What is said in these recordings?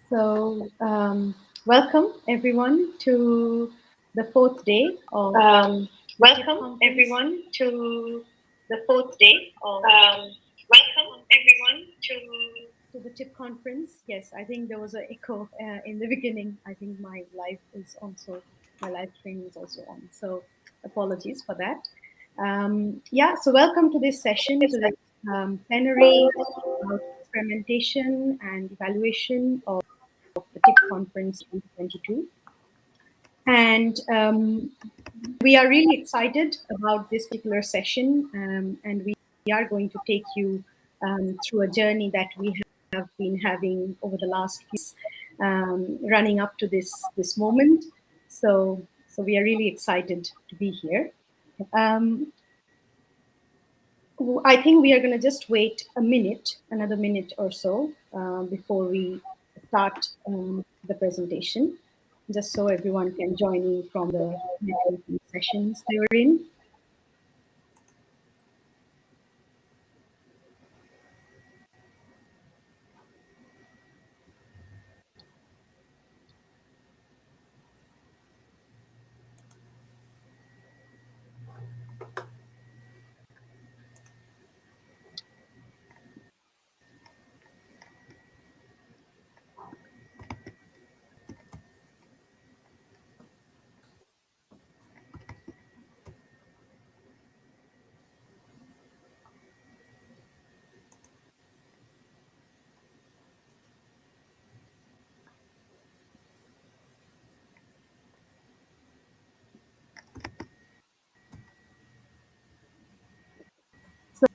So, welcome everyone to the fourth day of Welcome everyone to the fourth day of welcome everyone to the TIP conference. Yes, I think there was an echo in the beginning. I think my live stream is also on. So apologies for that. Yeah, so welcome to this session, to this plenary about experimentation and evaluation of the TIP conference 2022. And we are really excited about this particular session, and we are going to take you through a journey that we have been having over the last few years, running up to this moment. So we are really excited to be here. Um, I think we are going to just wait another minute or so, before we start the presentation, just so everyone can join in from the networking sessions they were in.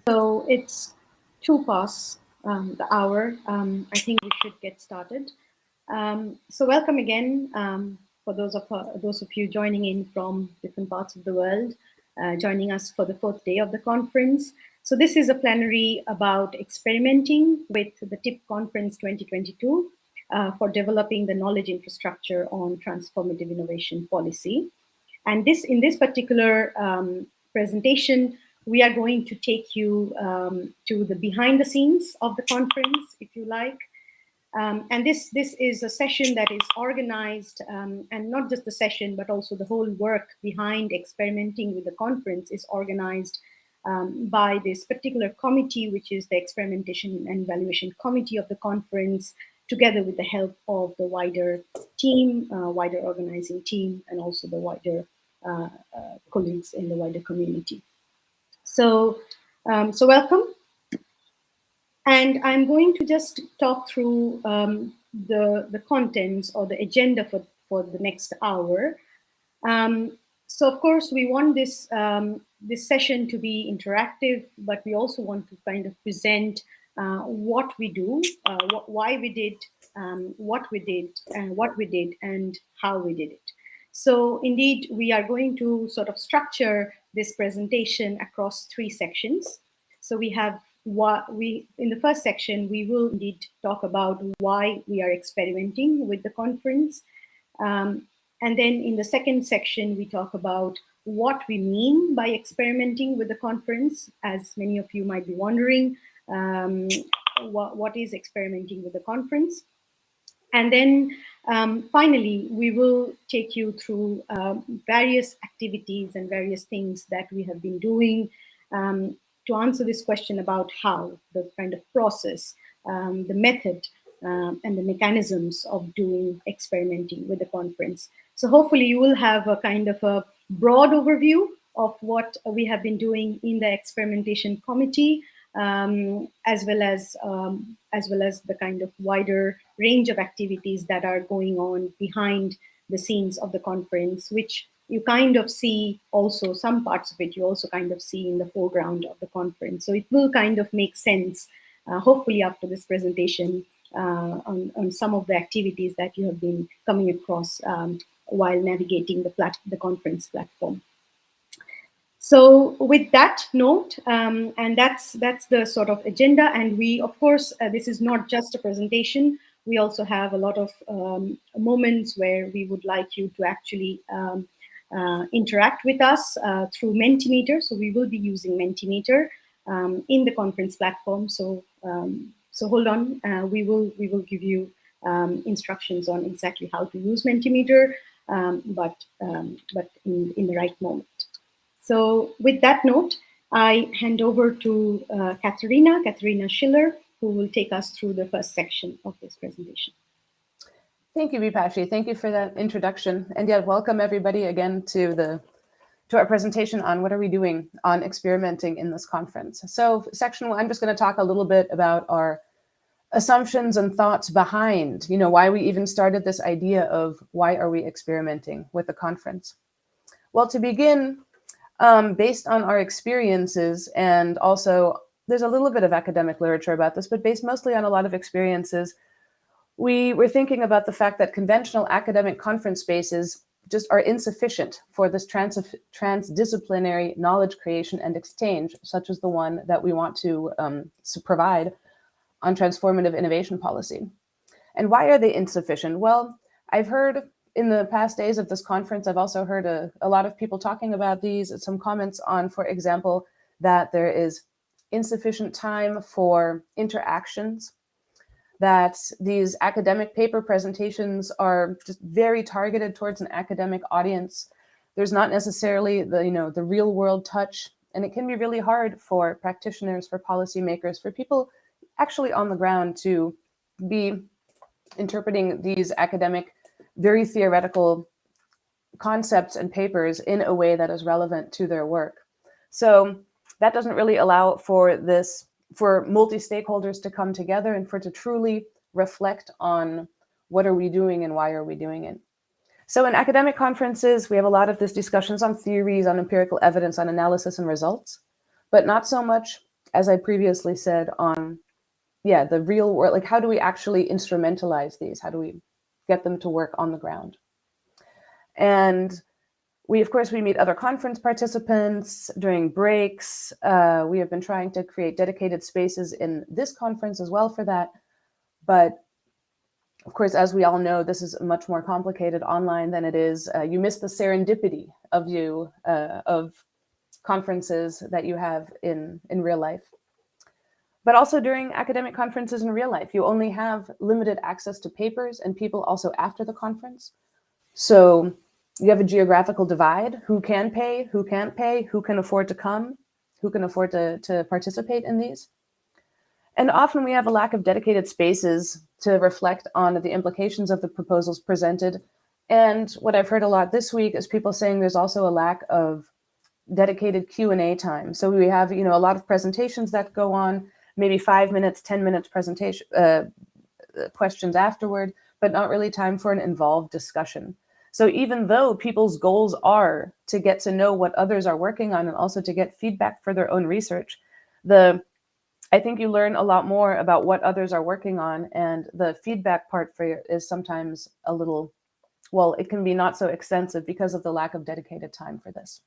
So it's 2 past the hour. I think we should get started. So welcome again, for those of you joining in from different parts of the world, joining us for the fourth day of the conference. So this is a plenary about experimenting with the TIP Conference 2022 for developing the knowledge infrastructure on transformative innovation policy. And in this particular presentation, we are going to take you to the behind the scenes of the conference, if you like. And this is a session that is organized, and not just the session, but also the whole work behind experimenting with the conference is organized by this particular committee, which is the Experimentation and Evaluation Committee of the conference, together with the help of the wider team, wider organizing team, and also the wider colleagues in the wider community. So welcome. And I'm going to just talk through the contents or the agenda for the next hour. So of course, we want this session to be interactive, but we also want to kind of present what we do, why we did, what we did, and how we did it. So indeed, we are going to sort of structure this presentation across 3 sections. So we have in the first section, we will indeed talk about why we are experimenting with the conference. And then in the second section, we talk about what we mean by experimenting with the conference. As many of you might be wondering, what is experimenting with the conference? And then finally, we will take you through various activities and various things that we have been doing to answer this question about how, the kind of process, the method, and the mechanisms of doing experimenting with the conference. So hopefully you will have a kind of a broad overview of what we have been doing in the experimentation committee, as well as the kind of wider range of activities that are going on behind the scenes of the conference, which you kind of see also, some parts of it you also kind of see in the foreground of the conference. So it will kind of make sense, hopefully after this presentation, on some of the activities that you have been coming across while navigating the conference platform. So with that note, and that's the sort of agenda. And we, of course, this is not just a presentation. We also have a lot of moments where we would like you to actually interact with us through Mentimeter. So we will be using Mentimeter in the conference platform. So hold on, we will give you instructions on exactly how to use Mentimeter, but in the right moment. So with that note, I hand over to Katharina Schiller, who will take us through the first section of this presentation. Thank you, Vipashi. Thank you for that introduction. And yeah, welcome everybody again to our presentation on what are we doing on experimenting in this conference. So section one, I'm just going to talk a little bit about our assumptions and thoughts behind, why we even started this idea of why are we experimenting with the conference. Well, to begin, based on our experiences, and also there's a little bit of academic literature about this, but based mostly on a lot of experiences, we were thinking about the fact that conventional academic conference spaces just are insufficient for this transdisciplinary knowledge creation and exchange, such as the one that we want to provide on transformative innovation policy. And why are they insufficient? Well, I've heard in the past days of this conference, I've also heard a lot of people talking about these, some comments on, for example, that there is insufficient time for interactions, that these academic paper presentations are just very targeted towards an academic audience. There's not necessarily the real world touch, and it can be really hard for practitioners, for policymakers, for people actually on the ground to be interpreting these academic, very theoretical concepts and papers in a way that is relevant to their work. So that doesn't really allow for multi-stakeholders to come together and for to truly reflect on what are we doing and why are we doing it. So in academic conferences, we have a lot of these discussions on theories, on empirical evidence, on analysis and results, but not so much, as I previously said, on the real world, like how do we actually instrumentalize these? How do we get them to work on the ground? And we meet other conference participants during breaks. We have been trying to create dedicated spaces in this conference as well for that. But of course, as we all know, this is much more complicated online than it is. You miss the serendipity of conferences that you have in real life. But also during academic conferences in real life, you only have limited access to papers and people also after the conference. So you have a geographical divide. Who can pay, who can't pay, who can afford to come, who can afford to participate in these. And often we have a lack of dedicated spaces to reflect on the implications of the proposals presented. And what I've heard a lot this week is people saying there's also a lack of dedicated Q&A time. So we have, a lot of presentations that go on, maybe 5 minutes, 10 minutes presentation, questions afterward, but not really time for an involved discussion. So even though people's goals are to get to know what others are working on and also to get feedback for their own research, I think you learn a lot more about what others are working on, and the feedback part for you is sometimes a little, it can be not so extensive because of the lack of dedicated time for this.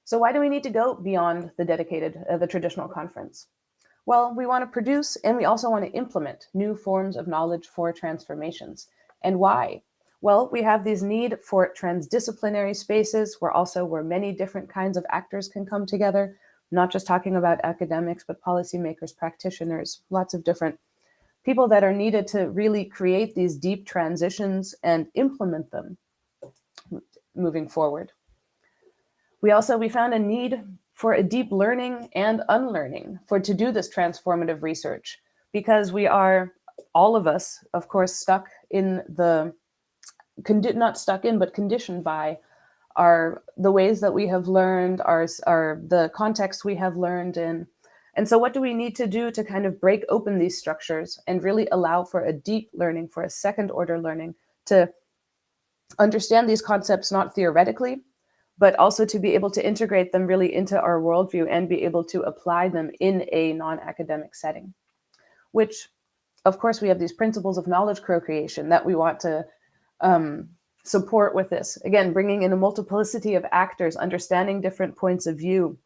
So why do we need to go beyond the traditional conference? Well, we want to produce and we also want to implement new forms of knowledge for transformations. And why? Well, we have this need for transdisciplinary spaces where many different kinds of actors can come together, not just talking about academics, but policymakers, practitioners, lots of different people that are needed to really create these deep transitions and implement them moving forward. We found a need for a deep learning and unlearning to do this transformative research, because we are, all of us, of course, stuck in not stuck in, but conditioned by the ways that we have learned, the context we have learned in. And so what do we need to do to kind of break open these structures and really allow for a deep learning, for a second order learning, to understand these concepts not theoretically, but also to be able to integrate them really into our worldview and be able to apply them in a non-academic setting, which, of course, we have these principles of knowledge co-creation that we want to support with this. Again, bringing in a multiplicity of actors, understanding different points of view,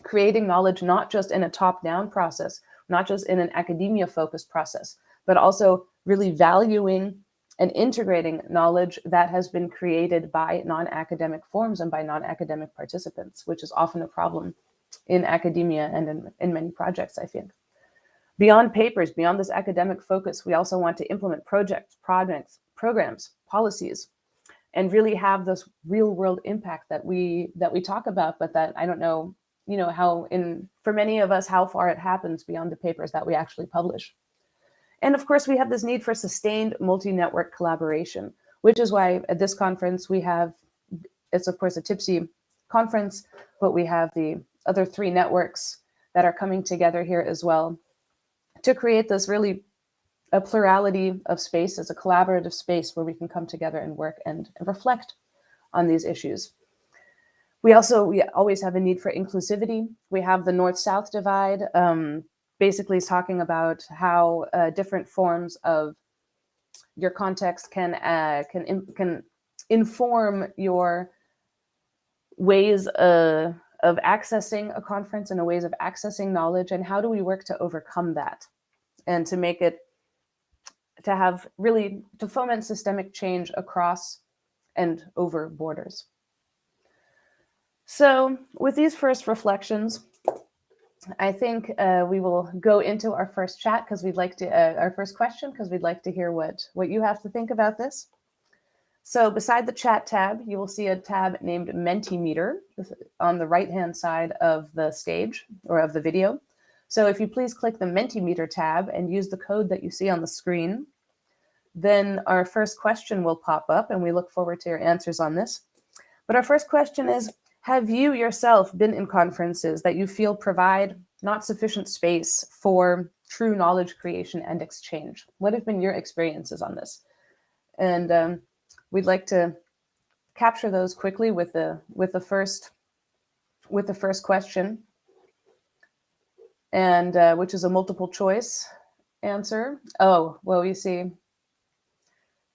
creating knowledge not just in a top-down process, not just in an academia-focused process, but also really valuing and integrating knowledge that has been created by non-academic forms and by non-academic participants, which is often a problem in academia and in many projects, I think. Beyond papers, beyond this academic focus, we also want to implement projects, programs, policies, and really have this real world impact that we talk about, but that I don't know, how for many of us, how far it happens beyond the papers that we actually publish. And of course, we have this need for sustained multi-network collaboration, which is why at this conference it's of course a TIPC conference, but we have the other 3 networks that are coming together here as well to create this really a plurality of spaces, a collaborative space where we can come together and work and reflect on these issues. We always have a need for inclusivity. We have the North-South divide, basically is talking about how different forms of your context can inform your ways of accessing a conference and ways of accessing knowledge, and how do we work to overcome that and to make it to foment systemic change across and over borders. So with these first reflections, I think we will go into our first chat because we'd like to, our first question, because we'd like to hear what you have to think about this. So beside the chat tab, you will see a tab named Mentimeter on the right-hand side of the stage or of the video. So if you please click the Mentimeter tab and use the code that you see on the screen, then our first question will pop up, and we look forward to your answers on this. But our first question is, have you yourself been in conferences that you feel provide not sufficient space for true knowledge creation and exchange? What have been your experiences on this? And we'd like to capture those quickly with the first question, and which is a multiple choice answer. Oh, well, we see.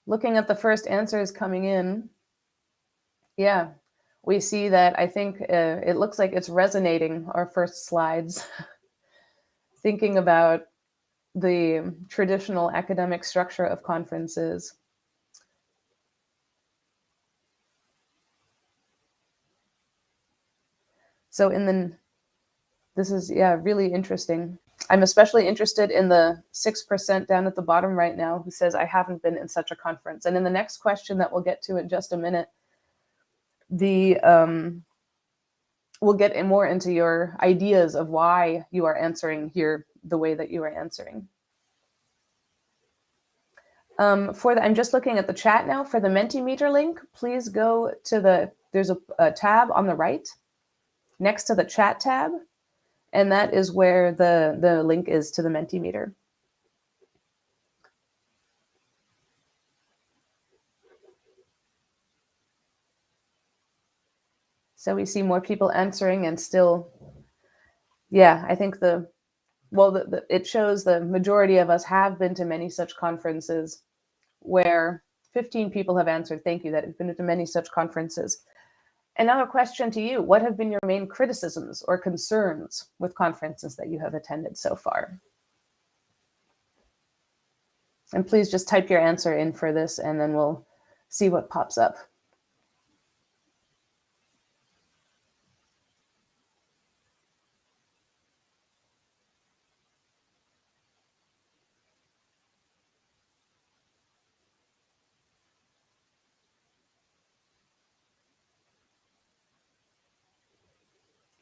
Looking at the first answers coming in, yeah, we see that I think it looks like it's resonating, our first slides, thinking about the traditional academic structure of conferences. So this is, really interesting. I'm especially interested in the 6% down at the bottom right now who says, I haven't been in such a conference. And in the next question that we'll get to in just a minute, we'll get more into your ideas of why you are answering here the way that you are answering. I'm just looking at the chat now. For the Mentimeter link, please go to there's a tab on the right next to the chat tab, and that is where the link is to the Mentimeter. So we see more people answering, and still, I think it shows the majority of us have been to many such conferences, where 15 people have answered, thank you, that have been to many such conferences. Another question to you, what have been your main criticisms or concerns with conferences that you have attended so far? And please just type your answer in for this, and then we'll see what pops up.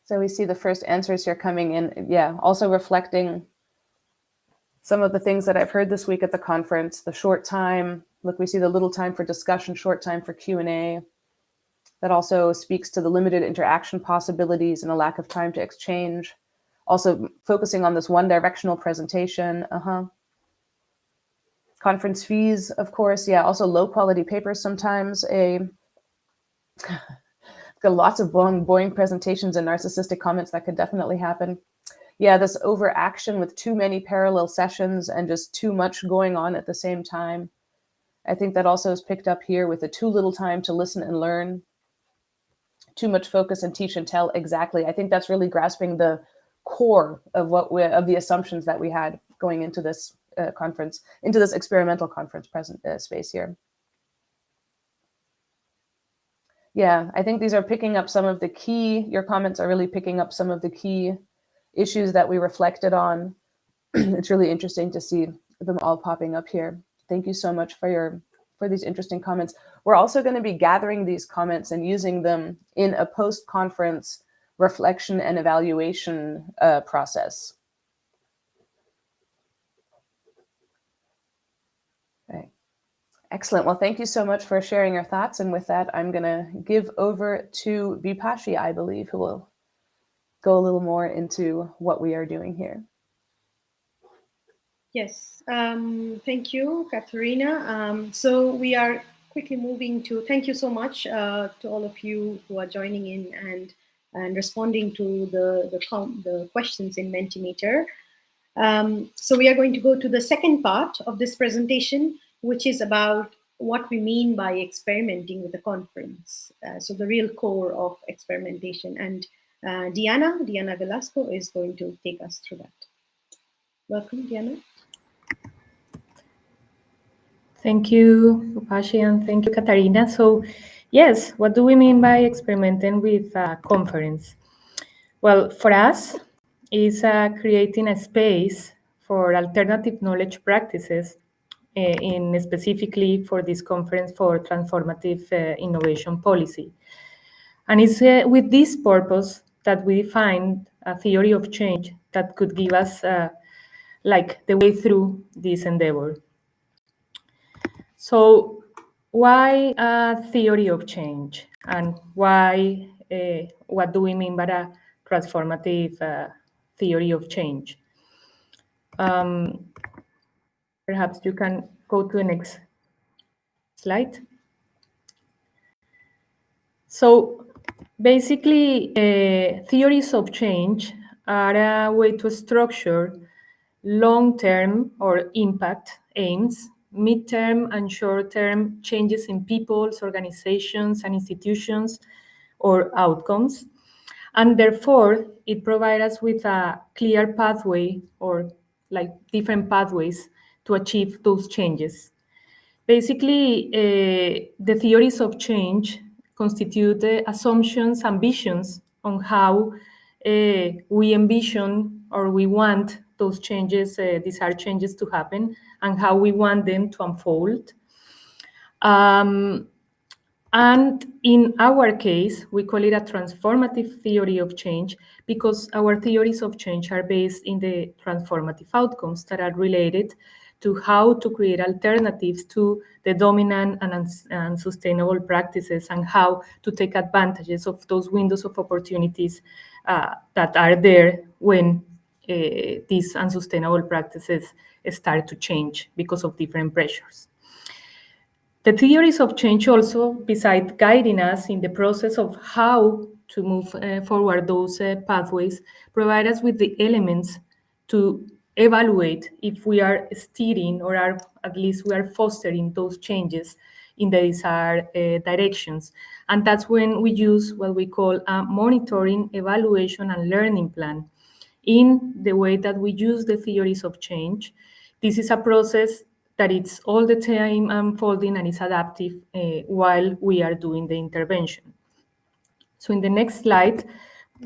So we see the first answers here coming in. Yeah, also reflecting some of the things that I've heard this week at the conference, the short time. Look, we see the little time for discussion, short time for Q&A. That also speaks to the limited interaction possibilities and a lack of time to exchange. Also focusing on this one-directional presentation. Conference fees, of course. Yeah, also low-quality papers sometimes. Got lots of boring presentations and narcissistic comments that could definitely happen. Yeah, this overaction with too many parallel sessions and just too much going on at the same time. I think that also is picked up here with the too little time to listen and learn. Too much focus and teach and tell. Exactly. I think that's really grasping the core of of the assumptions that we had going into this conference, into this experimental conference space here. Yeah, I think these are picking up some of the key, your comments are really picking up some of the key issues that we reflected on. it's really interesting to see them all popping up here. Thank you so much for these interesting comments. We're also going to be gathering these comments and using them in a post-conference reflection and evaluation process. Okay. Excellent. Well, thank you so much for sharing your thoughts. And with that, I'm going to give over to Vipashi, I believe, who will go a little more into what we are doing here. Yes, thank you, Katharina. So we are quickly moving to, thank you so much to all of you who are joining in and responding to the questions in Mentimeter. So we are going to go to the second part of this presentation, which is about what we mean by experimenting with the conference. So the real core of experimentation. And Diana Velasco is going to take us through that. Welcome, Diana. Thank you, Upashi, and thank you, Katharina. So, yes, what do we mean by experimenting with a conference? Well, for us, it's creating a space for alternative knowledge practices, in specifically for this conference for transformative innovation policy. And it's with this purpose that we define a theory of change that could give us like the way through this endeavor. So why a theory of change, and why, what do we mean by a transformative theory of change? Perhaps you can go to the next slide. So basically, theories of change are a way to structure long-term or impact aims, mid-term and short-term changes in people's, organizations, and institutions, or outcomes. And therefore, it provides us with a clear pathway, or like different pathways to achieve those changes. Basically, the theories of change constitute assumptions and visions on how we envision or we want those changes, desired changes to happen, and how we want them to unfold. And in our case, we call it a transformative theory of change because our theories of change are based in the transformative outcomes that are related to how to create alternatives to the dominant and unsustainable practices, and how to take advantages of those windows of opportunities that are there when these unsustainable practices start to change because of different pressures. The theories of change also, besides guiding us in the process of how to move forward those pathways, provide us with the elements to evaluate if we are steering, or are, at least we are fostering those changes in the desired directions. And that's when we use what we call a monitoring, evaluation, and learning plan. In the way that we use the theories of change, this is a process that it's all the time unfolding and is adaptive while we are doing the intervention. So in the next slide,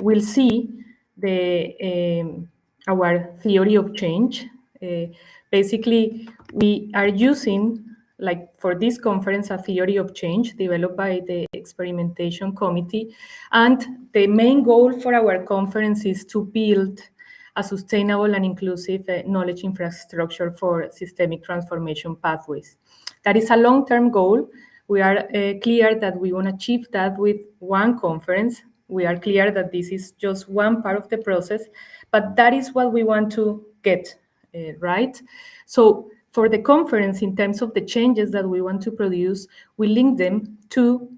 we'll see our theory of change. Basically, we are using, like for this conference, a theory of change developed by the Experimentation Committee. And the main goal for our conference is to build a sustainable and inclusive knowledge infrastructure for systemic transformation pathways. That is a long-term goal. We are clear that we want to achieve that with one conference. We are clear that this is just one part of the process, but that is what we want to get, right? So for the conference, in terms of the changes that we want to produce, we link them to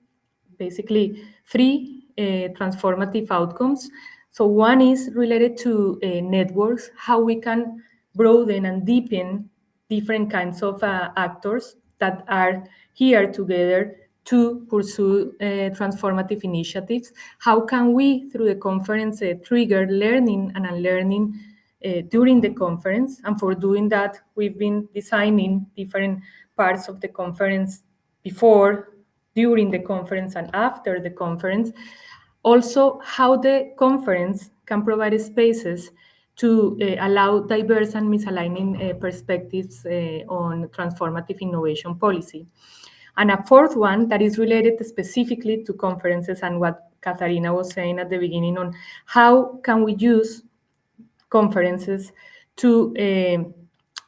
basically three transformative outcomes. So one is related to networks, how we can broaden and deepen different kinds of actors that are here together to pursue transformative initiatives. How can we, through the conference, trigger learning and unlearning during the conference? And for doing that, we've been designing different parts of the conference before, during the conference, and after the conference. Also, how the conference can provide spaces to allow diverse and misaligning perspectives on transformative innovation policy. And a fourth one that is related specifically to conferences and what Katharina was saying at the beginning on how can we use conferences to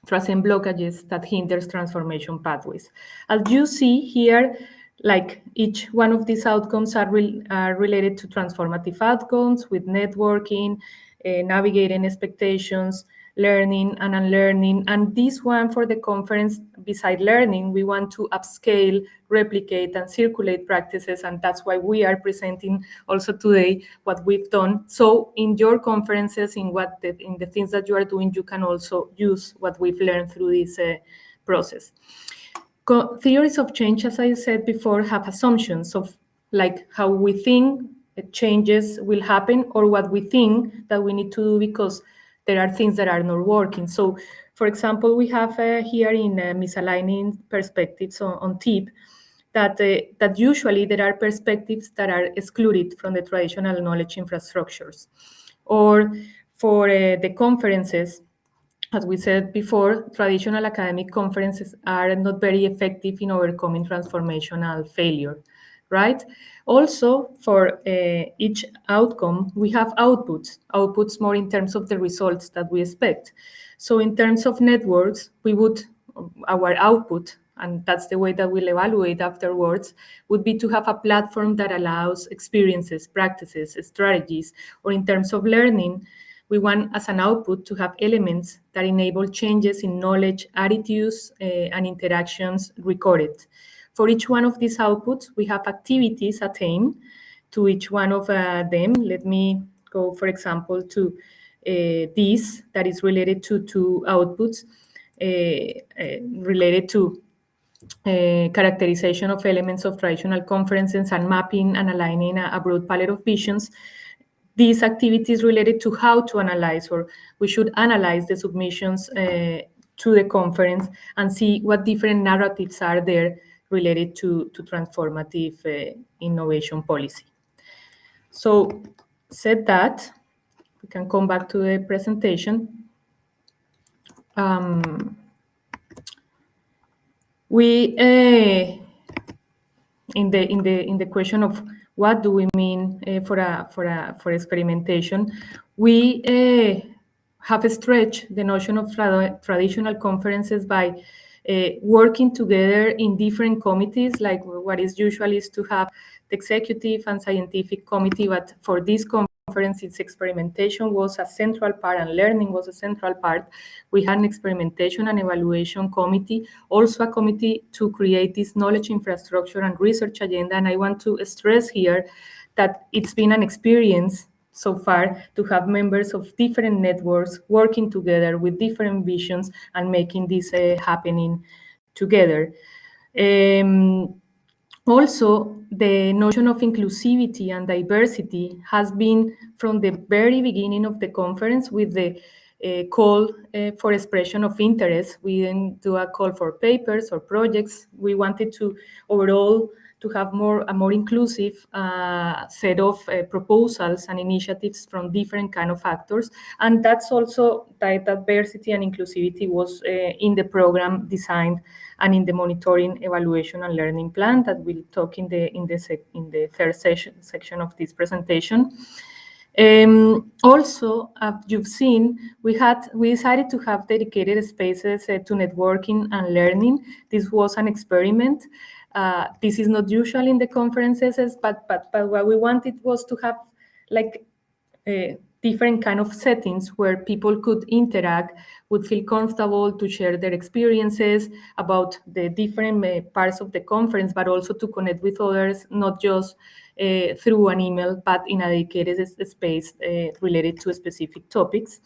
transcend blockages that hinders transformation pathways. As you see here, like each one of these outcomes are related to transformative outcomes with networking, navigating expectations, learning and unlearning. And this one for the conference, beside learning, we want to upscale, replicate, and circulate practices. And that's why we are presenting also today what we've done. So in your conferences, in the things that you are doing, you can also use what we've learned through this process. Theories of change, as I said before, have assumptions of like how we think changes will happen or what we think that we need to do because there are things that are not working. So, for example, we have here in misaligning perspectives on TIP that usually there are perspectives that are excluded from the traditional knowledge infrastructures. Or for the conferences, as we said before, traditional academic conferences are not very effective in overcoming transformational failure, right? Also, for each outcome, we have outputs more in terms of the results that we expect. So in terms of networks, our output, and that's the way that we'll evaluate afterwards, would be to have a platform that allows experiences, practices, strategies, or in terms of learning, we want as an output to have elements that enable changes in knowledge, attitudes, and interactions recorded. For each one of these outputs, we have activities attained to each one of them. Let me go, for example, to this that is related to two outputs related to characterization of elements of traditional conferences and mapping and aligning a broad palette of visions. These activities related to how to analyze, or we should analyze the submissions to the conference and see what different narratives are there related to transformative innovation policy. So, said that, we can come back to the presentation. We in the question of what do we mean for experimentation, we have stretched the notion of traditional conferences by working together in different committees, like what is usually is to have the executive and scientific committee, but for this conference, its experimentation was a central part and learning was a central part. We had an experimentation and evaluation committee, also a committee to create this knowledge infrastructure and research agenda. And I want to stress here that it's been an experience so far to have members of different networks working together with different visions and making this happening together. Also, the notion of inclusivity and diversity has been from the very beginning of the conference with the call for expression of interest. We didn't do a call for papers or projects. We wanted to overall to have a more inclusive set of proposals and initiatives from different kind of actors. And that's also that diversity and inclusivity was in the program designed and in the monitoring, evaluation, and learning plan that we'll talk in the third section of this presentation. Also, as you've seen, we decided to have dedicated spaces to networking and learning. This was an experiment. This is not usual in the conferences, but what we wanted was to have like different kind of settings where people could interact, would feel comfortable to share their experiences about the different parts of the conference, but also to connect with others, not just through an email, but in a dedicated space related to specific topics.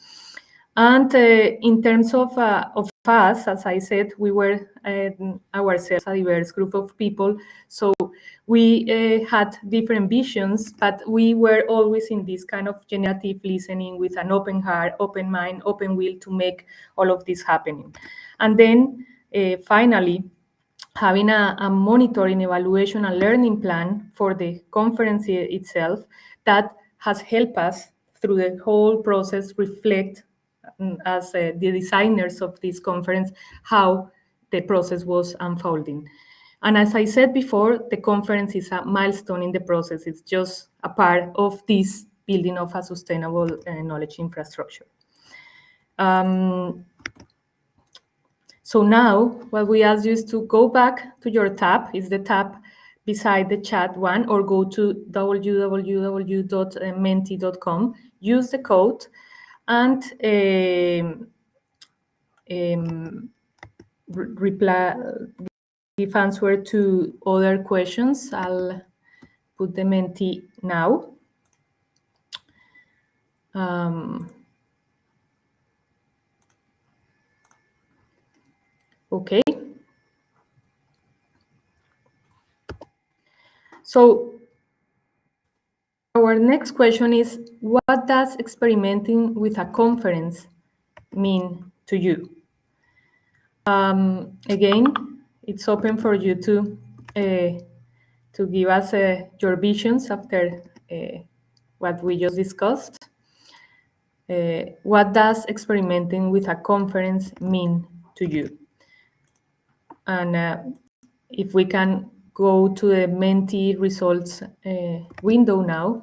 And in terms of us, as I said, we were ourselves a diverse group of people. So we had different visions, but we were always in this kind of generative listening with an open heart, open mind, open will to make all of this happening. And then finally, having a monitoring, evaluation, and learning plan for the conference itself that has helped us through the whole process reflect as the designers of this conference, how the process was unfolding. And as I said before, the conference is a milestone in the process. It's just a part of this building of a sustainable knowledge infrastructure. So now what we ask you is to go back to your tab. It's the tab beside the chat one, or go to www.menti.com, use the code, and reply, give answer to other questions. I'll put the Menti now. Okay. So our next question is, what does experimenting with a conference mean to you? Again, it's open for you to give us your visions after what we just discussed. What does experimenting with a conference mean to you? And if we can go to the Menti results window now.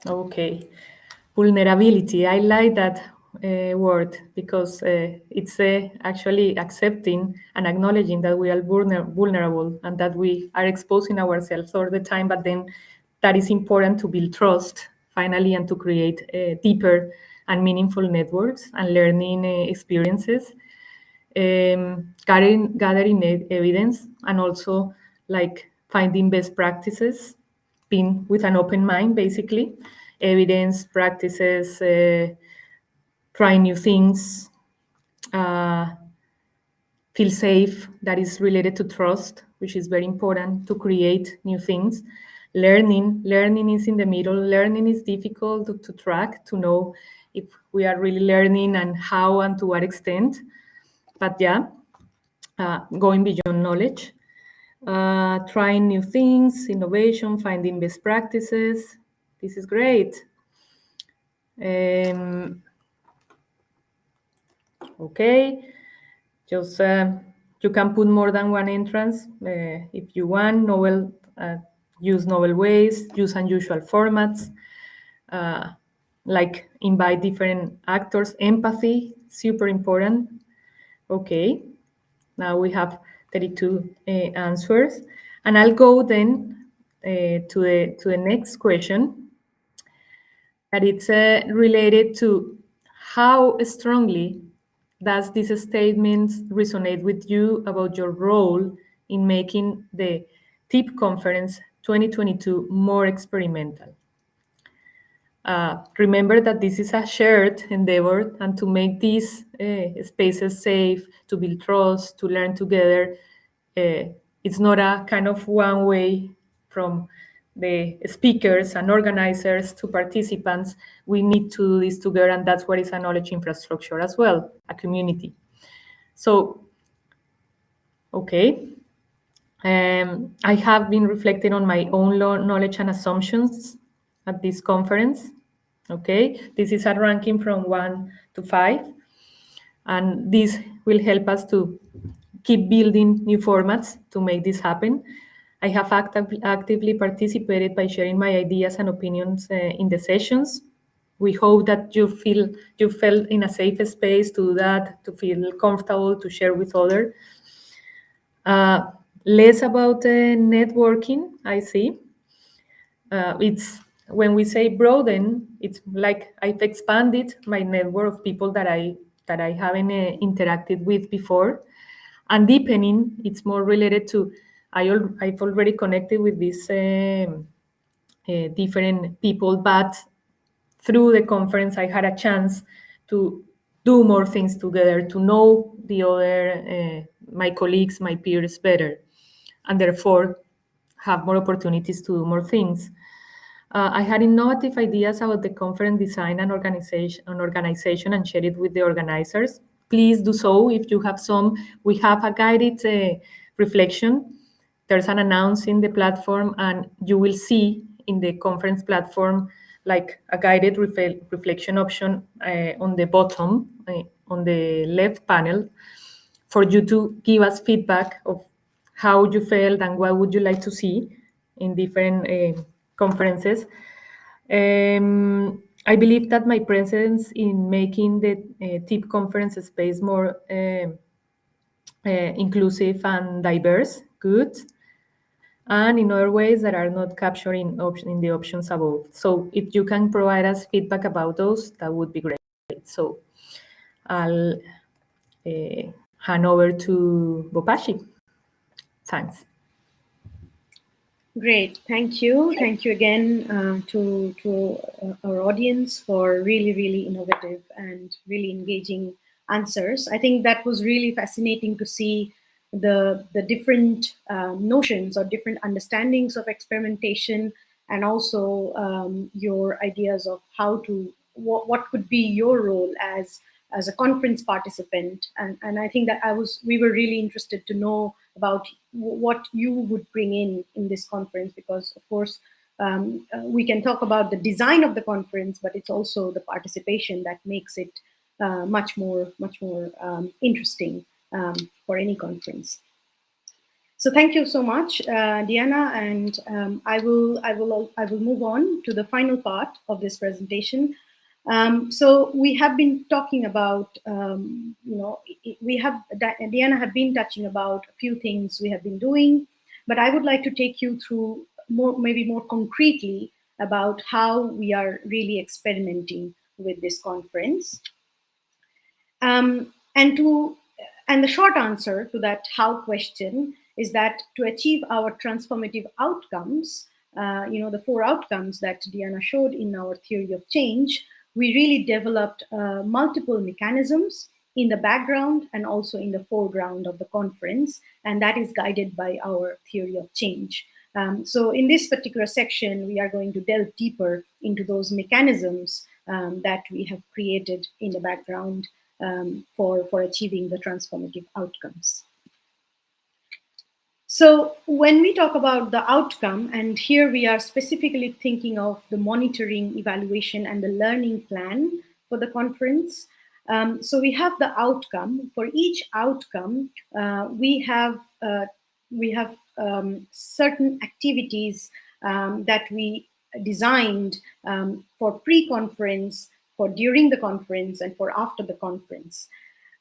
Okay, vulnerability. I like that word, because it's actually accepting and acknowledging that we are vulnerable and that we are exposing ourselves all the time, but then that is important to build trust finally and to create deeper and meaningful networks and learning experiences, gathering evidence, and also like finding best practices, being with an open mind, basically, evidence, practices, trying new things, feel safe, that is related to trust, which is very important to create new things. Learning is in the middle. Learning is difficult to track, to know if we are really learning and how and to what extent. But yeah, going beyond knowledge, trying new things, innovation, finding best practices. This is great. Okay, just you can put more than one entrance if you want. Use novel ways, use unusual formats, like invite different actors. Empathy, super important. Okay, now we have 32 answers, and I'll go then to the next question, that it's related to how strongly does this statement resonate with you about your role in making the TIP Conference 2022 more experimental. Remember that this is a shared endeavor, and to make these spaces safe, to build trust, to learn together, it's not a kind of one way from the speakers and organizers to participants. We need to do this together, and that's what is a knowledge infrastructure as well, a community. So, okay. I have been reflecting on my own knowledge and assumptions at this conference. Okay, this is a ranking from 1 to 5, and this will help us to keep building new formats to make this happen. I have actively participated by sharing my ideas and opinions in the sessions. We hope that you felt in a safe space to do that, to feel comfortable to share with others. Less about networking, I see. It's when we say broaden, it's like I've expanded my network of people that I haven't interacted with before. And deepening, it's more related to I've already connected with these different people, but through the conference I had a chance to do more things together, to know the other my colleagues, my peers better, and therefore have more opportunities to do more things. I had innovative ideas about the conference design and organization and share it with the organizers. Please do so if you have some. We have a guided reflection there's an announce in the platform, and you will see in the conference platform like a guided reflection option on the bottom, on the left panel, for you to give us feedback of how you felt and what would you like to see in different conferences. I believe that my presence in making the TIP conference space more inclusive and diverse, good, and in other ways that are not captured in the options above. So if you can provide us feedback about those, that would be great. So I'll hand over to Bopashi. Thanks. Great, thank you. Thank you again to our audience for really innovative and really engaging answers. I think that was really fascinating to see the different notions or different understandings of experimentation, and also your ideas of how to, what could be your role as a conference participant. And I think that we were really interested to know about what you would bring in this conference, because of course we can talk about the design of the conference, but it's also the participation that makes it much more interesting for any conference. So thank you so much, Diana, and I will move on to the final part of this presentation. So we have been talking about, Diana have been touching about a few things we have been doing, but I would like to take you through maybe more concretely about how we are really experimenting with this conference. And the short answer to that how question is that to achieve our transformative outcomes, the 4 outcomes that Diana showed in our theory of change, we really developed multiple mechanisms in the background and also in the foreground of the conference, and that is guided by our theory of change. So in this particular section, we are going to delve deeper into those mechanisms that we have created in the background for achieving the transformative outcomes. So when we talk about the outcome, and here we are specifically thinking of the monitoring, evaluation, and the learning plan for the conference. So we have the outcome. For each outcome, we have certain activities that we designed for pre-conference, for during the conference, and for after the conference.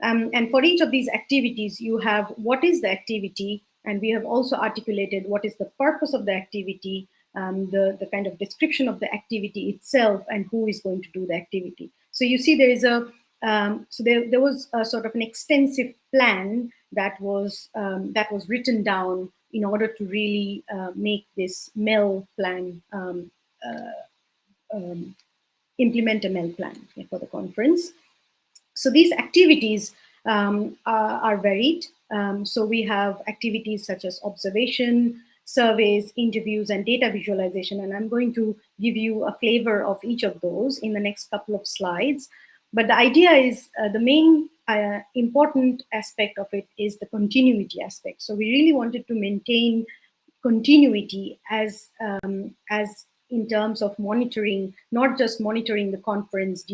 And for each of these activities, you have what is the activity, and we have also articulated what is the purpose of the activity, the kind of description of the activity itself, and who is going to do the activity. So you see there is there was a sort of an extensive plan that was written down in order to really make this MEL plan, implement a MEL plan for the conference. So these activities are varied. So we have activities such as observation, surveys, interviews, and data visualization. And I'm going to give you a flavor of each of those in the next couple of slides. But the idea is the main important aspect of it is the continuity aspect. So we really wanted to maintain continuity as in terms of monitoring, not just monitoring the conference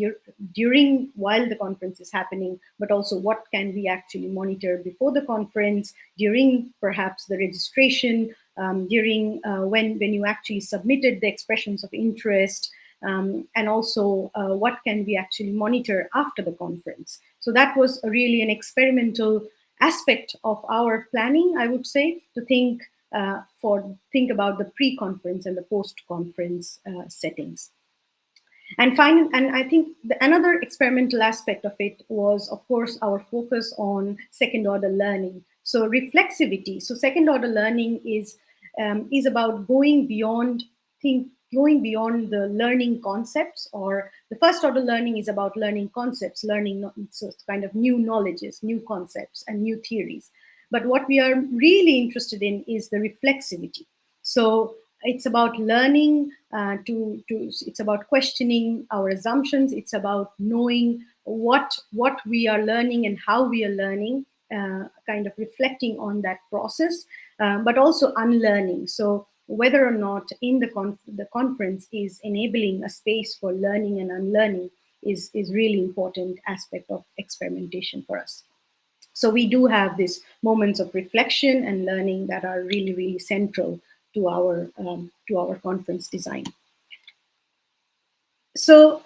while the conference is happening, but also what can we actually monitor before the conference, during perhaps the registration, during when you actually submitted the expressions of interest, and also what can we actually monitor after the conference. So that was really an experimental aspect of our planning, I would say, to think about the pre-conference and the post-conference settings. And I think another experimental aspect of it was, of course, our focus on second-order learning. So reflexivity. So second-order learning is about going beyond the learning concepts, or the first-order learning is about learning concepts, learning so kind of new knowledges, new concepts, and new theories. But what we are really interested in is the reflexivity. So it's about learning it's about questioning our assumptions. It's about knowing what we are learning and how we are learning, kind of reflecting on that process. but also unlearning. So whether or not in the conference is enabling a space for learning and unlearning is really important aspect of experimentation for us. So we do have these moments of reflection and learning that are really, really central to our conference design. So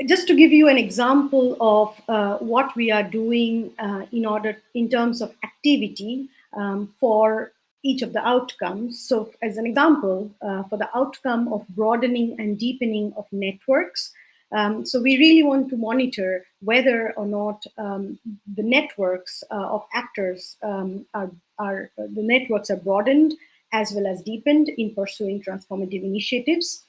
just to give you an example of what we are doing in terms of activity for each of the outcomes. So as an example, for the outcome of broadening and deepening of networks, so we really want to monitor whether or not the networks of actors the networks are broadened as well as deepened in pursuing transformative initiatives.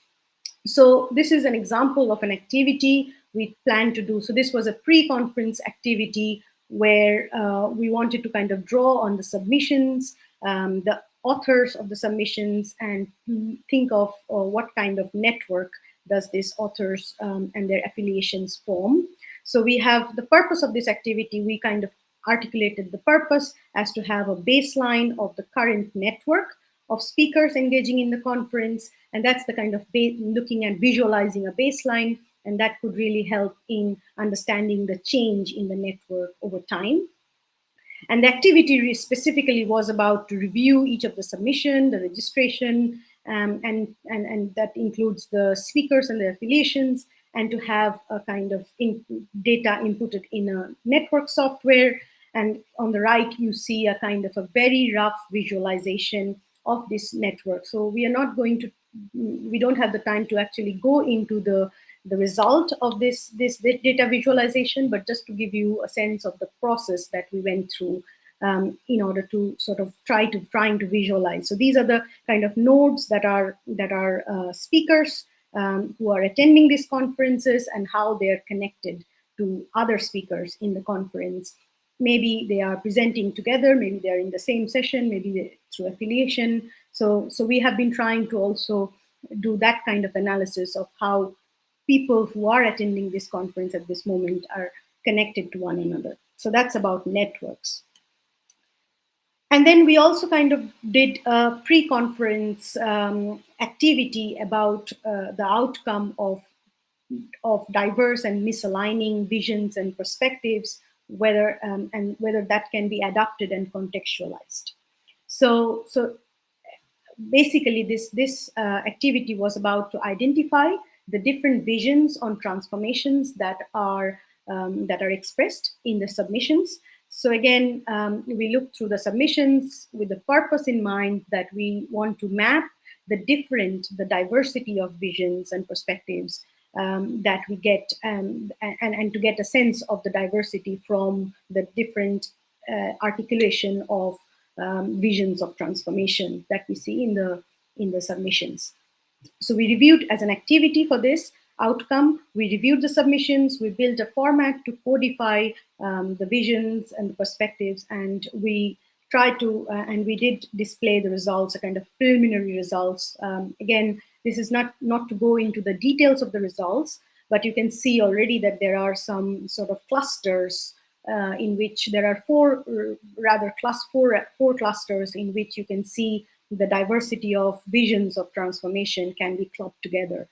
So this is an example of an activity we plan to do. So this was a pre-conference activity where we wanted to kind of draw on the submissions, the authors of the submissions, and think of what kind of network does these authors and their affiliations form. So we have the purpose of this activity. We kind of articulated the purpose as to have a baseline of the current network of speakers engaging in the conference. And that's the kind of looking at visualizing a baseline, and that could really help in understanding the change in the network over time. And the activity specifically was about to review each of the submission, the registration, and that includes the speakers and their affiliations, and to have a kind of data inputted in a network software. And on the right, you see a kind of a very rough visualization of this network. So we are not going to, we don't have the time to actually go into the result of this data visualization, but just to give you a sense of the process that we went through in order to sort of trying to visualize. So these are the kind of nodes that are speakers who are attending these conferences and how they're connected to other speakers in the conference. Maybe they are presenting together, maybe they're in the same session, maybe through affiliation. So we have been trying to also do that kind of analysis of how people who are attending this conference at this moment are connected to one another. So that's about networks. And then we also kind of did a pre-conference activity about the outcome of diverse and misaligning visions and perspectives, whether that can be adapted and contextualized. So basically, this activity was about to identify the different visions on transformations that are expressed in the submissions. So again, we looked through the submissions with the purpose in mind that we want to map the diversity of visions and perspectives that we get, and to get a sense of the diversity from the different articulation of visions of transformation that we see in the submissions. So we reviewed as an activity for this outcome, we reviewed the submissions, we built a format to codify the visions and the perspectives, and we tried to, and we did display the results, a kind of preliminary results. Again, this is not to go into the details of the results, but you can see already that there are some sort of clusters in which there are four clusters in which you can see the diversity of visions of transformation can be clubbed together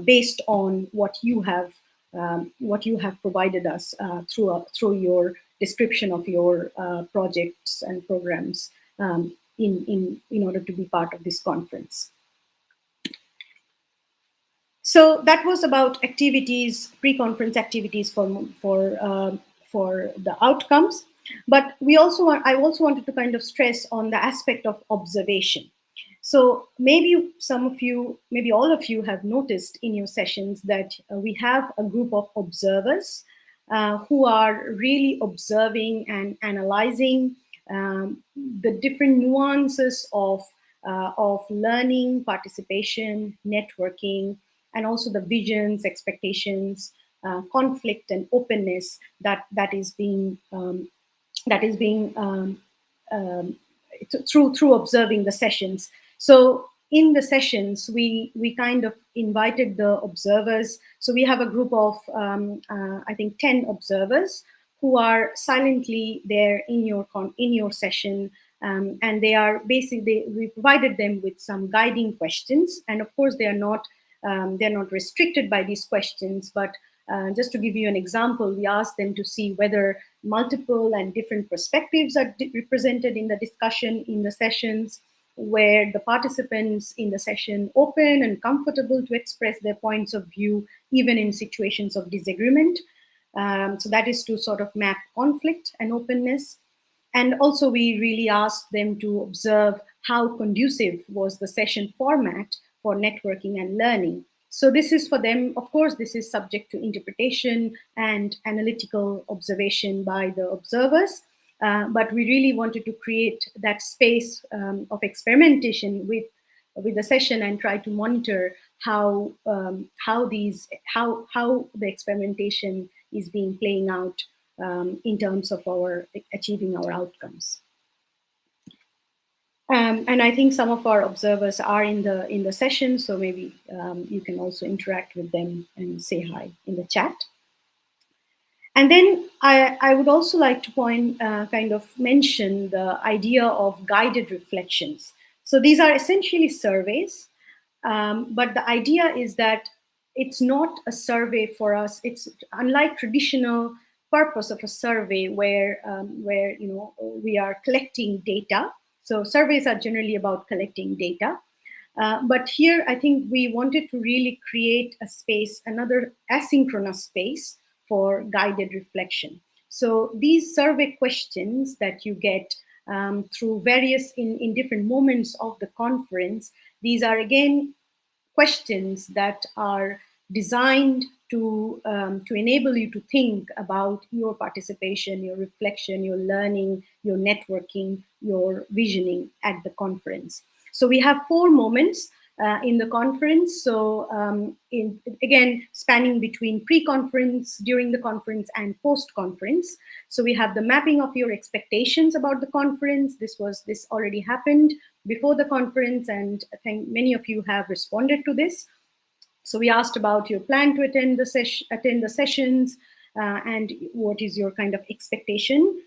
based on what you have provided us through your description of your projects and programs in order to be part of this conference. So that was about activities, pre-conference activities for the outcomes. But I also wanted to kind of stress on the aspect of observation. So maybe some of you, maybe all of you have noticed in your sessions that we have a group of observers who are really observing and analyzing the different nuances of learning, participation, networking, and also the visions, expectations, conflict, and openness that is being through observing the sessions. So in the sessions, we kind of invited the observers. So we have a group of I think 10 observers who are silently there in your session, And they are basically, we provided them with some guiding questions. And of course, they're not restricted by these questions, but just to give you an example, we asked them to see whether multiple and different perspectives are represented in the discussion, in the sessions, where the participants in the session open and comfortable to express their points of view, even in situations of disagreement. So that is to sort of map conflict and openness. And also we really asked them to observe how conducive was the session format for networking and learning. So this is for them, of course, this is subject to interpretation and analytical observation by the observers. But we really wanted to create that space of experimentation with the session and try to monitor how the experimentation is being playing out in terms of our achieving our outcomes. And I think some of our observers are in the session, so maybe you can also interact with them and say hi in the chat. And then I would also like to kind of mention the idea of guided reflections. So these are essentially surveys, but the idea is that it's not a survey for us. It's unlike traditional purpose of a survey where we are collecting data. So surveys are generally about collecting data. But here, I think we wanted to really create a space, another asynchronous space for guided reflection. So these survey questions that you get through various, in different moments of the conference, these are again questions that are designed to enable you to think about your participation, your reflection, your learning, your networking, your visioning at the conference. So we have 4 moments in the conference. So again, spanning between pre-conference, during the conference, and post-conference. So we have the mapping of your expectations about the conference. This already happened before the conference, and I think many of you have responded to this. So we asked about your plan to attend the sessions, and what is your kind of expectation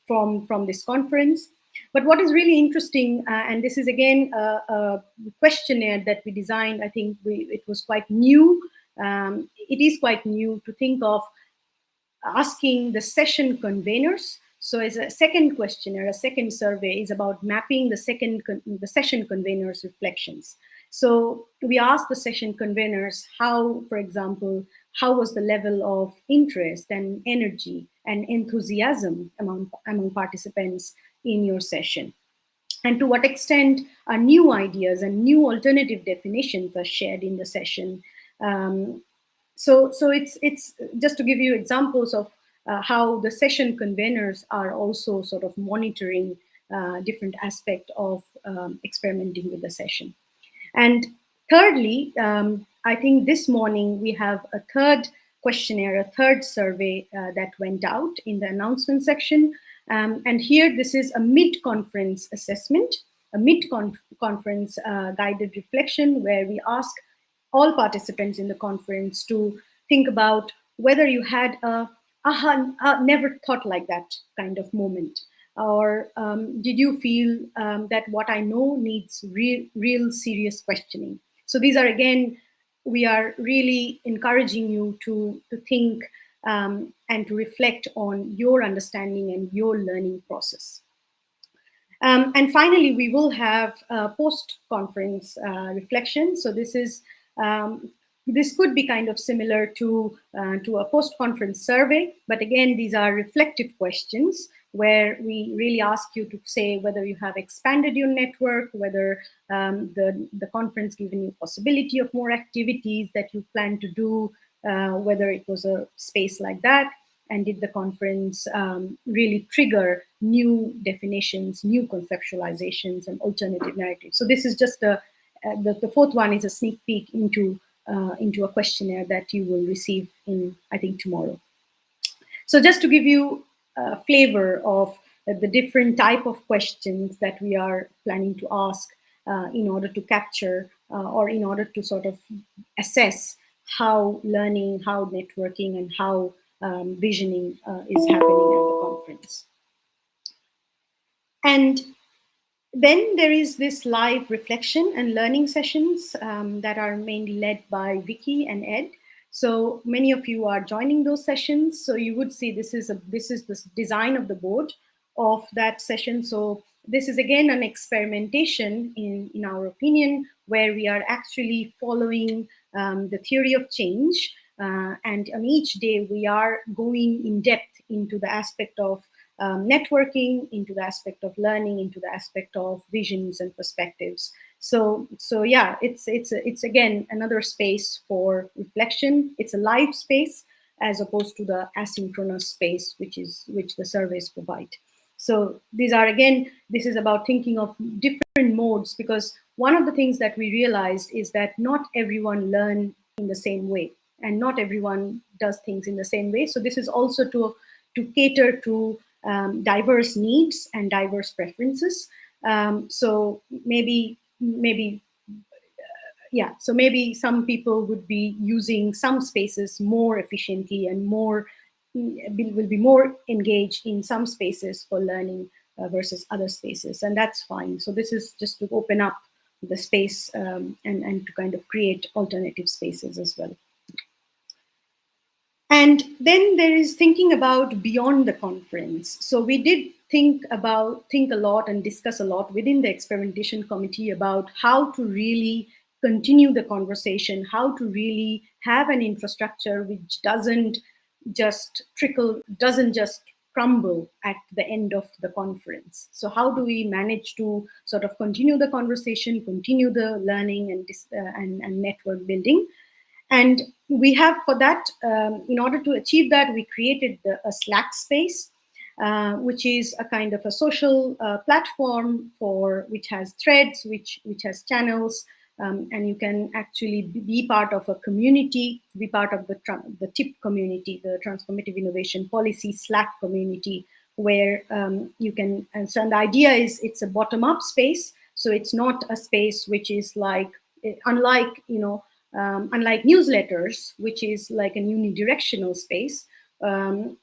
from this conference. But what is really interesting, and this is again a questionnaire that we designed, I think it was quite new. It is quite new to think of asking the session conveners. So as a second questionnaire, a second survey is about mapping the session conveners' reflections. So we asked the session conveners how, for example, how was the level of interest and energy and enthusiasm among participants in your session? And to what extent are new ideas and new alternative definitions are shared in the session? So it's just to give you examples of how the session conveners are also sort of monitoring different aspects of experimenting with the session. And thirdly, I think this morning we have a third questionnaire, a third survey that went out in the announcement section. And here, this is a mid-conference assessment, a mid-conference guided reflection, where we ask all participants in the conference to think about whether you had a never thought like that kind of moment, or did you feel that what I know needs real serious questioning. So these are, again, we are really encouraging you to think and to reflect on your understanding and your learning process. And finally, we will have post-conference reflection. So this is this could be kind of similar to a post-conference survey, but again, these are reflective questions where we really ask you to say whether you have expanded your network, whether the conference given you possibility of more activities that you plan to do, whether it was a space like that, and did the conference really trigger new definitions, new conceptualizations, and alternative narratives. So this is just the fourth one is a sneak peek into a questionnaire that you will receive in, I think, tomorrow. So just to give you a flavor of the different type of questions that we are planning to ask in order to capture or in order to sort of assess how learning, how networking, and how visioning is happening at the conference. And then there is this live reflection and learning sessions that are mainly led by Vicky and Ed. So many of you are joining those sessions. So you would see this is the design of the board of that session. So this is again an experimentation in our opinion, where we are actually following the theory of change. And on each day, we are going in depth into the aspect of networking, into the aspect of learning, into the aspect of visions and perspectives. So yeah, it's again another space for reflection. It's a live space as opposed to the asynchronous space, which the surveys provide. So these are, again, this is about thinking of different modes, because one of the things that we realized is that not everyone learns in the same way, and not everyone does things in the same way. So this is also to cater to diverse needs and diverse preferences. So maybe so maybe some people would be using some spaces more efficiently and will be more engaged in some spaces for learning versus other spaces, and that's fine. So this is just to open up the space and to kind of create alternative spaces as well. And then there is thinking about beyond the conference. So we did think a lot and discuss a lot within the experimentation committee about how to really continue the conversation, how to really have an infrastructure which doesn't just crumble at the end of the conference. So how do we manage to sort of continue the conversation, continue the learning and network building? And we have, for that, in order to achieve that, we created a Slack space, which is a kind of a social platform which has threads, which has channels, and you can actually be part of a community, be part of the TIP community, the Transformative Innovation Policy Slack community, where you can. And so the idea is it's a bottom-up space, so it's not a space which is like, unlike newsletters, which is like a unidirectional space.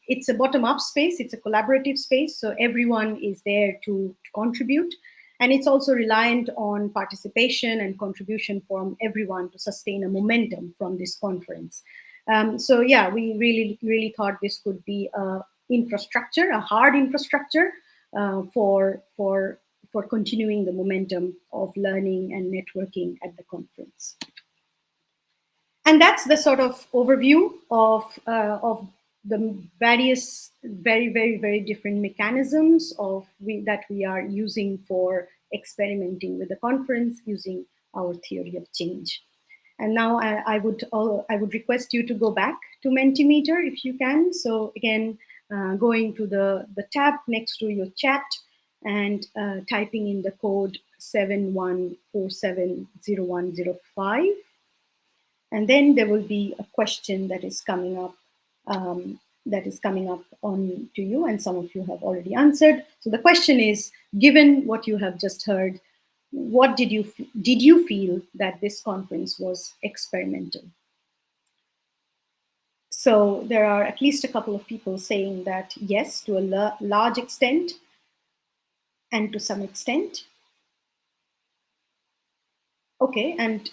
It's a bottom-up space, it's a collaborative space, so everyone is there to contribute. And it's also reliant on participation and contribution from everyone to sustain a momentum from this conference. So yeah, we really thought this could be a hard infrastructure for continuing the momentum of learning and networking at the conference. And that's the sort of overview of the various very different mechanisms that we are using for experimenting with the conference using our theory of change. And now I would request you to go back to Mentimeter if you can. So again, going to the tab next to your chat and typing in the code 71470105. And then there will be a question that is coming up on to you, and some of you have already answered. So the question is, given what you have just heard, what did you feel that this conference was experimental? So there are at least a couple of people saying that yes, to a large extent, and to some extent. Okay, and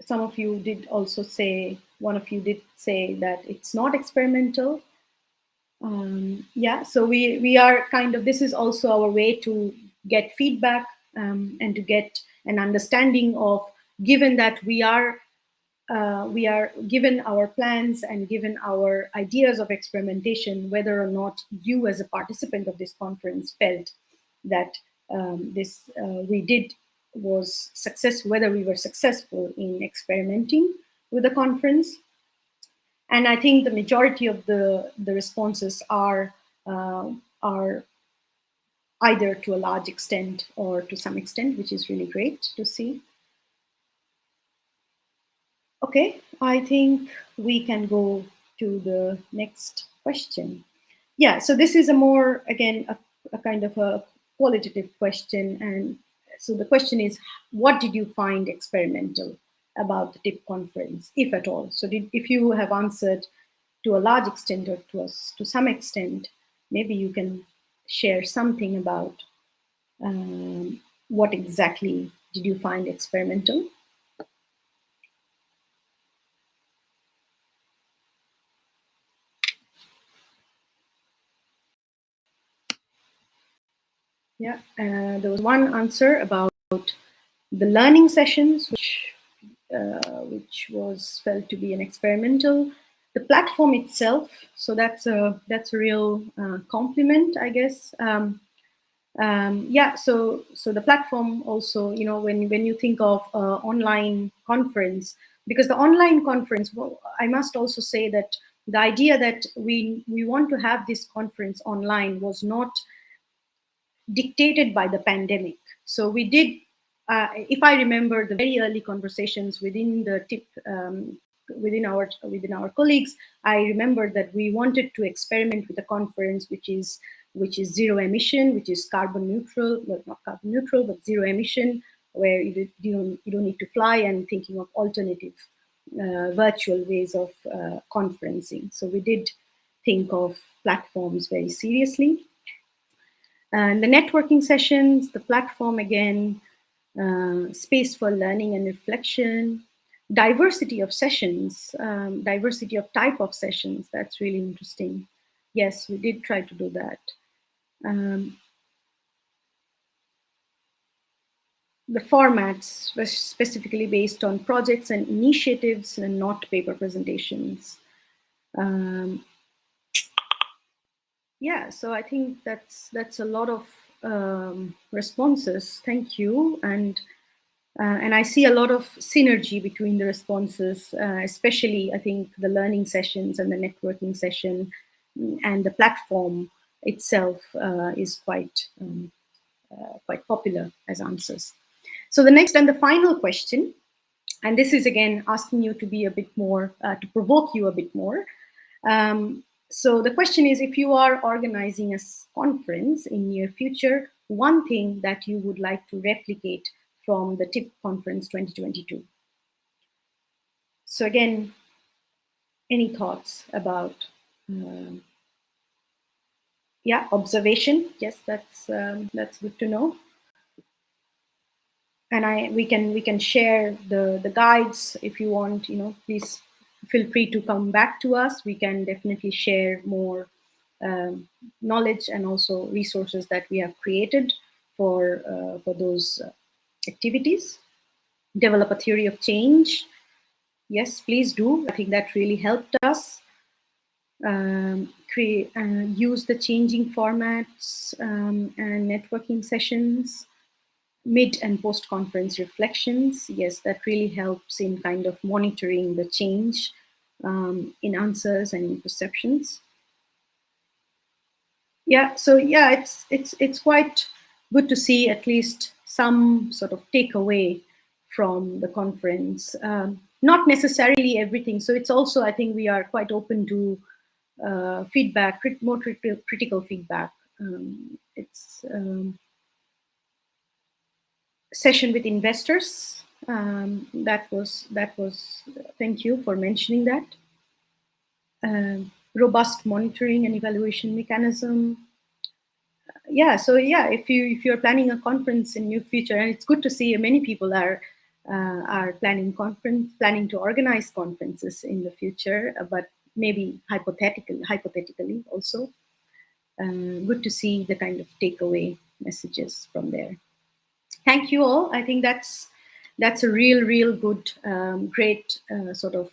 some of you did also say, one of you did say that it's not experimental. Yeah, so we are kind of, this is also our way to get feedback and to get an understanding of, given that we are given our plans and given our ideas of experimentation, whether or not you as a participant of this conference felt that was successful, whether we were successful in experimenting with the conference. And I think the majority of the responses are either to a large extent or to some extent, which is really great to see. Okay, I think we can go to the next question. Yeah, so this is a more, again, a kind of a qualitative question. And so the question is, what did you find experimental about the TIP conference, if at all? So if you have answered to a large extent or to some extent, maybe you can share something about What exactly did you find experimental? Yeah, there was one answer about the learning sessions, which was felt to be an experimental. The platform itself, so that's a real compliment, I guess. Yeah, so the platform also, you know, when you think of online conference, because the online conference, well, I must also say that the idea that we want to have this conference online was not dictated by the pandemic. So we did, if I remember the very early conversations within the TIP, within our colleagues, I remember that we wanted to experiment with a conference which is zero emission, which is carbon neutral, well, not carbon neutral, but zero emission, where you don't need to fly, and thinking of alternative virtual ways of conferencing. So we did think of platforms very seriously. And the networking sessions, the platform again, space for learning and reflection, diversity of sessions, diversity of type of sessions. That's really interesting. Yes, we did try to do that. The formats were specifically based on projects and initiatives and not paper presentations. Yeah, so I think that's a lot of responses. Thank you. And I see a lot of synergy between the responses, especially I think the learning sessions and the networking session and the platform itself is quite popular as answers. So the next and the final question, and this is again asking you to be a bit more, to provoke you a bit more. So the question is, if you are organizing a conference in near future, one thing that you would like to replicate from the TIP conference 2022. So again, any thoughts about, yeah, observation? Yes, that's good to know. And we can share the guides if you want. You know, please feel free to come back to us. We can definitely share more knowledge and also resources that we have created for those activities. Develop a theory of change. Yes, please do. I think that really helped us. Use the changing formats and networking sessions. Mid and post-conference reflections. Yes, that really helps in kind of monitoring the change in answers and in perceptions. Yeah, so yeah, it's quite good to see at least some sort of takeaway from the conference. Not necessarily everything. So it's also, I think we are quite open to feedback, more critical feedback. It's session with investors. That was. Thank you for mentioning that. Robust monitoring and evaluation mechanism. Yeah. So yeah, if you're planning a conference in near future, and it's good to see many people are planning to organize conferences in the future, but maybe hypothetically also. Good to see the kind of takeaway messages from there. Thank you all. I think that's a real good, great sort of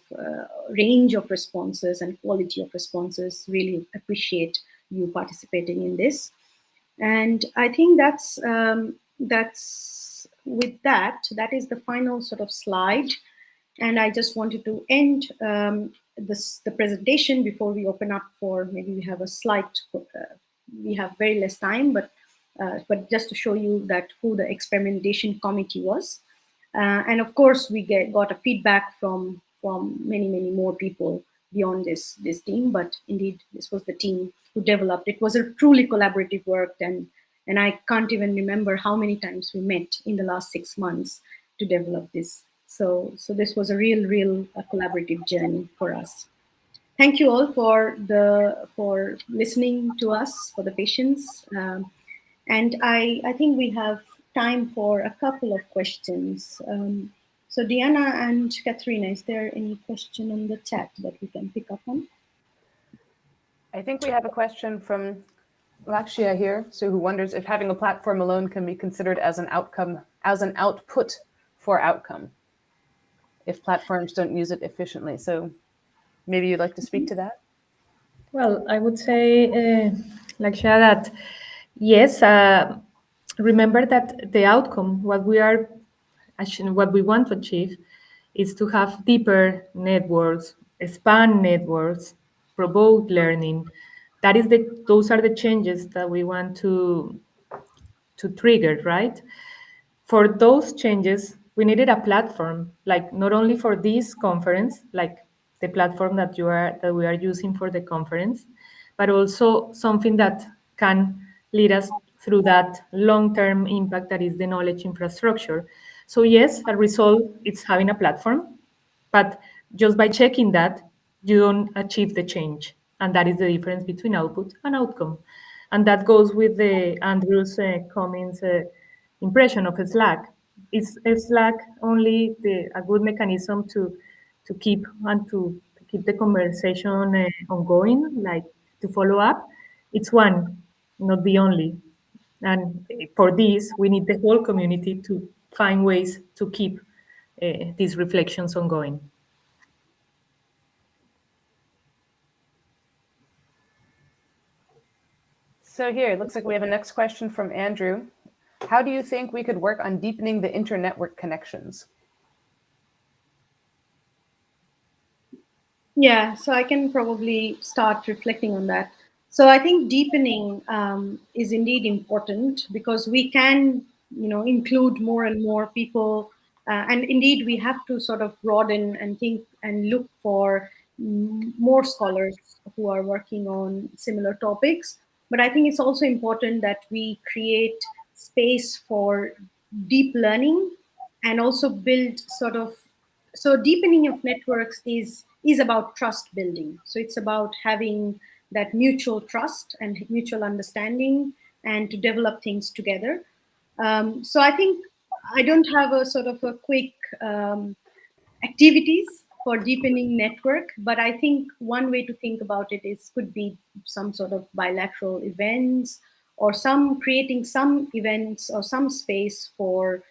range of responses and quality of responses. Really appreciate you participating in this. And I think that's with that is the final sort of slide. And I just wanted to end the presentation before we open up for, maybe we have a slight, we have very less time, but just to show you that who the experimentation committee was. And of course, we got a feedback from many more people beyond this team, but indeed, this was the team who developed. It was a truly collaborative work, and I can't even remember how many times we met in the last 6 months to develop this. So this was a real collaborative journey for us. Thank you all for listening to us, for the patience. And I think we have time for a couple of questions. So Diana and Katrina, is there any question on the chat that we can pick up on? I think we have a question from Lakshya here, so who wonders if having a platform alone can be considered as an outcome, as an output for outcome, if platforms don't use it efficiently. So maybe you'd like to speak to that? Well, I would say, Lakshya, that yes, remember that the outcome, what we want to achieve, is to have deeper networks, expand networks, promote learning. Those are the changes that we want to trigger, right? For those changes, we needed a platform, like not only for this conference, like the platform that we are using for the conference, but also something that can lead us through that long-term impact that is the knowledge infrastructure. So yes, a result is having a platform, but just by checking that, you don't achieve the change. And that is the difference between output and outcome. And that goes with the Andrew's Cummings impression of Slack. Is Slack only a good mechanism to keep to keep the conversation ongoing, like to follow up? It's one, not the only. And for this, we need the whole community to find ways to keep these reflections ongoing. So here, it looks like we have a next question from Andrew. How do you think we could work on deepening the internetwork connections? Yeah, so I can probably start reflecting on that. So I think deepening is indeed important because we can, include more and more people, and indeed we have to sort of broaden and think and look for more scholars who are working on similar topics. But I think it's also important that we create space for deep learning and also build sort of, so deepening of networks is about trust building. So it's about having that mutual trust and mutual understanding and to develop things together. So I think I don't have a sort of a quick activities for deepening network, but I think one way to think about it could be some sort of bilateral events or creating some events or some space for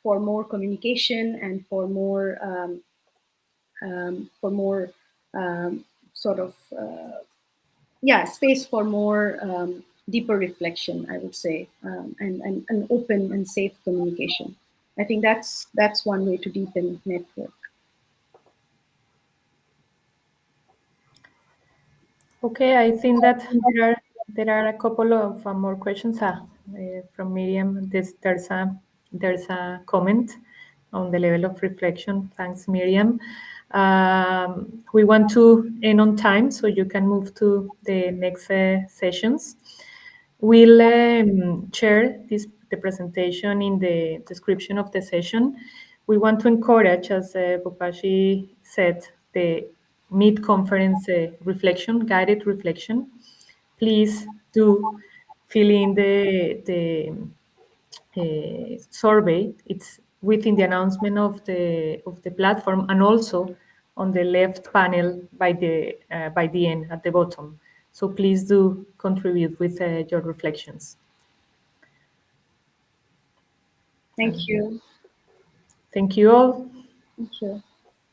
more communication and for more sort of space for more deeper reflection, I would say, and an open and safe communication. I think that's one way to deepen network. Okay, I think that there are a couple of more questions from Miriam. There's a comment on the level of reflection. Thanks, Miriam. We want to end on time, so you can move to the next sessions. We'll share the presentation in the description of the session. We want to encourage, as Bopashi said, the mid-conference reflection, guided reflection. Please do fill in the survey. It's within the announcement of the platform and also on the left panel by the end at the bottom. So please do contribute with your reflections. Thank you. Thank you all. Thank you.